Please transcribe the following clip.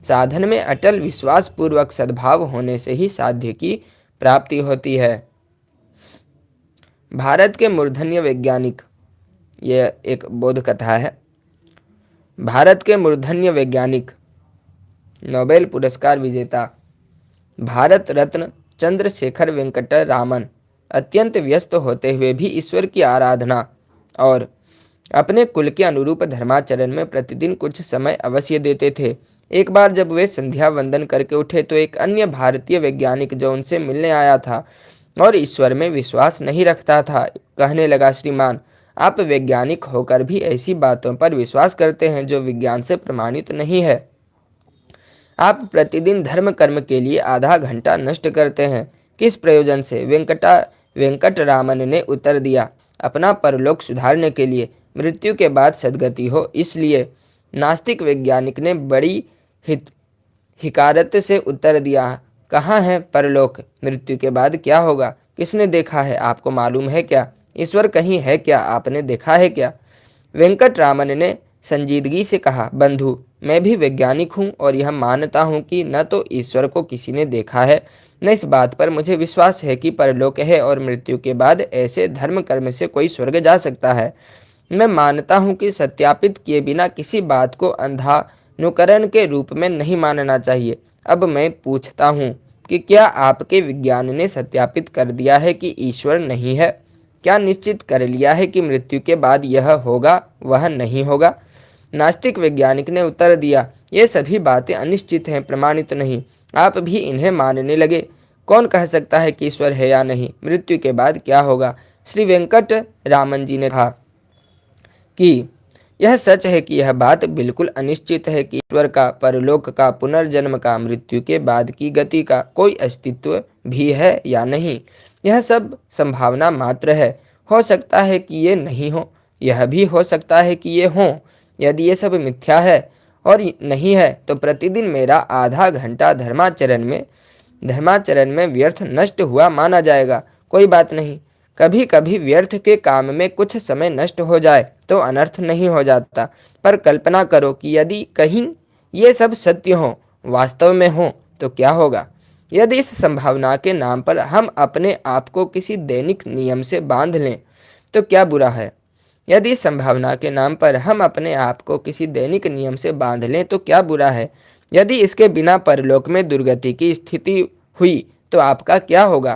साधन में अटल विश्वास पूर्वक सद्भाव होने से ही साध्य की प्राप्ति होती है। भारत के मूर्धन्य वैज्ञानिक, यह एक बोध कथा है। भारत के मूर्धन्य वैज्ञानिक, नोबेल पुरस्कार विजेता भारत रत्न चंद्रशेखर वेंकट रामन अत्यंत व्यस्त होते हुए भी ईश्वर की आराधना और अपने कुल के अनुरूप धर्माचरण में प्रतिदिन कुछ समय अवश्य देते थे। एक बार जब वे संध्या वंदन करके उठे तो एक अन्य भारतीय वैज्ञानिक जो उनसे मिलने आया था और ईश्वर में विश्वास नहीं रखता था, कहने लगा, श्रीमान, आप वैज्ञानिक होकर भी ऐसी बातों पर विश्वास करते हैं जो विज्ञान से प्रमाणित नहीं है। आप प्रतिदिन धर्म कर्म के लिए आधा घंटा नष्ट करते हैं, किस प्रयोजन से? वेंकटरामन ने उत्तर दिया, अपना परलोक सुधारने के लिए, मृत्यु के बाद सद्गति हो इसलिए। नास्तिक वैज्ञानिक ने बड़ी हिकारत से उत्तर दिया, कहाँ है परलोक? मृत्यु के बाद क्या होगा? किसने देखा है? आपको मालूम है क्या? ईश्वर कहीं है क्या? आपने देखा है क्या? वेंकटरामन ने संजीदगी से कहा, बंधु, मैं भी वैज्ञानिक हूँ और यह मानता हूँ कि न तो ईश्वर को किसी ने देखा है, न इस बात पर मुझे विश्वास है कि परलोक है और मृत्यु के बाद ऐसे धर्म कर्म से कोई स्वर्ग जा सकता है। मैं मानता हूँ कि सत्यापित किए बिना किसी बात को अंधानुकरण के रूप में नहीं मानना चाहिए। अब मैं पूछता हूँ कि क्या आपके विज्ञान ने सत्यापित कर दिया है कि ईश्वर नहीं है? क्या निश्चित कर लिया है कि मृत्यु के बाद यह होगा वह नहीं होगा? नास्तिक वैज्ञानिक ने उत्तर दिया, ये सभी बातें अनिश्चित हैं, प्रमाणित नहीं। आप भी इन्हें मानने लगे। कौन कह सकता है कि ईश्वर है या नहीं? मृत्यु के बाद क्या होगा? श्री वेंकट रामन जी ने कहा कि यह सच है कि यह बात बिल्कुल अनिश्चित है कि ईश्वर का, परलोक का, पुनर्जन्म का, मृत्यु के बाद की गति का कोई अस्तित्व भी है या नहीं। यह सब संभावना मात्र है। हो सकता है कि ये नहीं हो, यह भी हो सकता है कि ये हो। यदि ये सब मिथ्या है और नहीं है तो प्रतिदिन मेरा आधा घंटा धर्माचरण में व्यर्थ नष्ट हुआ माना जाएगा। कोई बात नहीं, कभी कभी व्यर्थ के काम में कुछ समय नष्ट हो जाए तो अनर्थ नहीं हो जाता। पर कल्पना करो कि यदि कहीं ये सब सत्य हो, वास्तव में हो, तो क्या होगा? यदि इस संभावना के नाम पर हम अपने आप को किसी दैनिक नियम से बांध लें तो क्या बुरा है? यदि इस संभावना के नाम पर हम अपने आप को किसी दैनिक नियम से बांध लें तो क्या बुरा है? यदि इसके बिना परलोक में दुर्गति की स्थिति हुई तो आपका क्या होगा?